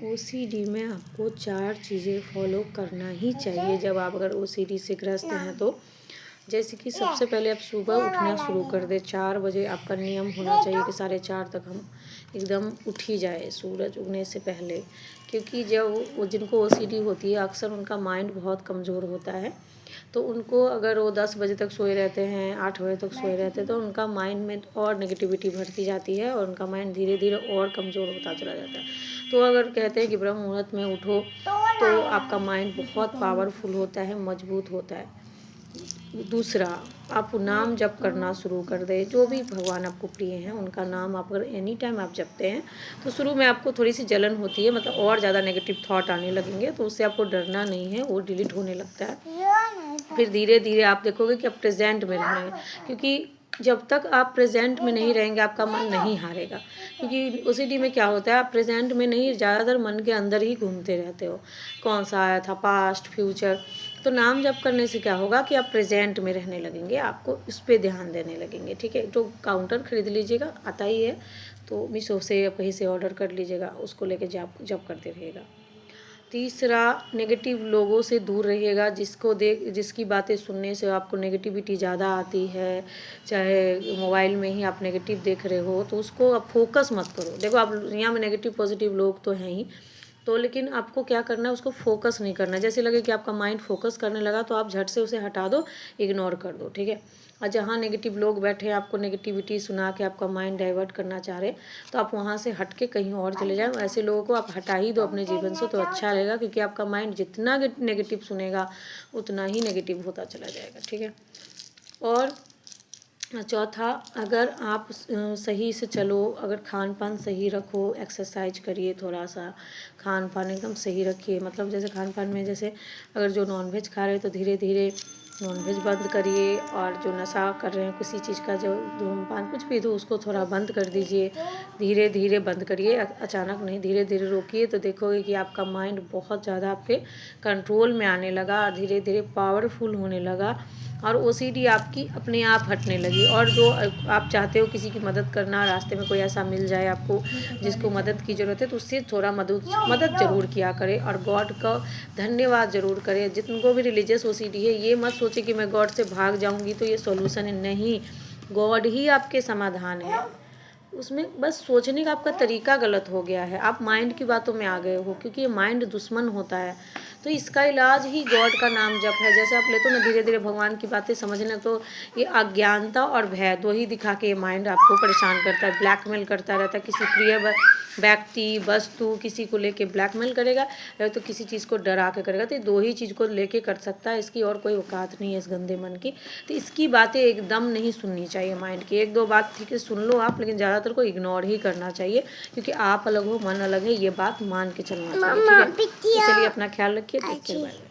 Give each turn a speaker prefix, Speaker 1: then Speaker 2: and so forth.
Speaker 1: OCD में आपको 4 चीज़ें फॉलो करना ही चाहिए जब आप अगर ओसीडी से ग्रस्त हैं तो। जैसे कि सबसे पहले आप सुबह उठना शुरू कर दें। 4 बजे आपका नियम होना चाहिए कि 4:30 तक हम एकदम उठ ही जाए सूरज उगने से पहले, क्योंकि जब वो जिनको ओसीडी होती है अक्सर उनका माइंड बहुत कमज़ोर होता है। तो उनको अगर वो 10 बजे तक सोए रहते हैं, 8 बजे तक सोए रहते हैं, तो उनका माइंड में और नेगेटिविटी बढ़ती जाती है और उनका माइंड धीरे धीरे और कमज़ोर होता चला जाता है। तो अगर कहते हैं कि ब्रह्म मुहूर्त में उठो तो आपका माइंड बहुत पावरफुल होता है, मजबूत होता है। दूसरा, आप नाम जप करना शुरू कर दें। जो भी भगवान आपको प्रिय हैं उनका नाम आप अगर एनी टाइम आप जपते हैं तो शुरू में आपको थोड़ी सी जलन होती है, मतलब और ज़्यादा नेगेटिव थॉट आने लगेंगे, तो उससे आपको डरना नहीं है, वो डिलीट होने लगता है। फिर धीरे धीरे आप देखोगे कि आप प्रेजेंट में रह रहे हैं, क्योंकि जब तक आप प्रेजेंट में नहीं रहेंगे आपका मन नहीं हारेगा। क्योंकि ओसीडी में क्या होता है, आप प्रेजेंट में नहीं, ज़्यादातर मन के अंदर ही घूमते रहते हो, कौन सा आया था, पास्ट, फ्यूचर। तो नाम जप करने से क्या होगा कि आप प्रेजेंट में रहने लगेंगे, आपको इस पे ध्यान देने लगेंगे। ठीक है, तो काउंटर खरीद लीजिएगा, आता ही है, तो मीशो से या कहीं से ऑर्डर कर लीजिएगा, उसको लेके जप करते रहिएगा। तीसरा, नेगेटिव लोगों से दूर रहिएगा। जिसकी बातें सुनने से आपको नेगेटिविटी ज़्यादा आती है, चाहे मोबाइल में ही आप नेगेटिव देख रहे हो, तो उसको आप फोकस मत करो। देखो, आप दुनिया में नेगेटिव पॉजिटिव लोग तो हैं ही, तो लेकिन आपको क्या करना है, उसको फोकस नहीं करना। जैसे लगे कि आपका माइंड फोकस करने लगा तो आप झट से उसे हटा दो, इग्नोर कर दो। ठीक है, और जहाँ नेगेटिव लोग बैठे हैं आपको नेगेटिविटी सुना के आपका माइंड डाइवर्ट करना चाह रहे, तो आप वहाँ से हट के कहीं और चले जाएं। ऐसे लोगों को आप हटा ही दो अपने जीवन से, तो अच्छा रहेगा, क्योंकि आपका माइंड जितना नेगेटिव सुनेगा उतना ही नेगेटिव होता चला जाएगा। ठीक है, और चौथा, अगर आप सही से चलो, अगर खान पान सही रखो, एक्सरसाइज करिए, थोड़ा सा खान पान एकदम सही रखिए। मतलब जैसे खान पान में, जैसे अगर जो नॉनवेज खा रहे हैं तो धीरे धीरे नॉनवेज बंद करिए, और जो नशा कर रहे हैं किसी चीज़ का, जो धूम्रपान कुछ भी, तो उसको थोड़ा बंद कर दीजिए। धीरे धीरे बंद करिए, अचानक नहीं, धीरे धीरे रोकिए, तो देखोगे कि आपका माइंड बहुत ज़्यादा आपके कंट्रोल में आने लगा और धीरे धीरे पावरफुल होने लगा, और ओसीडी आपकी अपने आप हटने लगी। और जो आप चाहते हो किसी की मदद करना, रास्ते में कोई ऐसा मिल जाए आपको जिसको मदद की ज़रूरत है, तो उससे थोड़ा मदद ज़रूर किया करें, और गॉड का धन्यवाद ज़रूर करें। जिनको भी रिलीजियस ओसीडी है, ये मत सोचे कि मैं गॉड से भाग जाऊंगी तो ये सॉल्यूशन है। नहीं, गॉड ही आपके समाधान है। उसमें बस सोचने का आपका तरीका गलत हो गया है, आप माइंड की बातों में आ गए हो, क्योंकि ये माइंड दुश्मन होता है। तो इसका इलाज ही गॉड का नाम जप है। जैसे आप लेते हो ना धीरे धीरे भगवान की बातें समझना, तो ये अज्ञानता और भय दो ही दिखा के ये माइंड आपको परेशान करता है, ब्लैकमेल करता रहता है। किसी प्रिय व्यक्ति, वस्तु, किसी को लेके ब्लैकमेल करेगा, या तो किसी चीज़ को डरा के करेगा। तो ये दो ही चीज़ को लेके कर सकता है, इसकी और कोई औकात नहीं है इस गंदे मन की। तो इसकी बातें एकदम नहीं सुननी चाहिए माइंड की। एक दो बात ठीक है सुन लो आप, लेकिन ज़्यादातर को इग्नोर ही करना चाहिए, क्योंकि आप अलग हो, मन अलग है, ये बात मान के चलना चाहिए। ठीक है, तो चलिए अपना ख्याल रखिए, टेक केयर, बाय।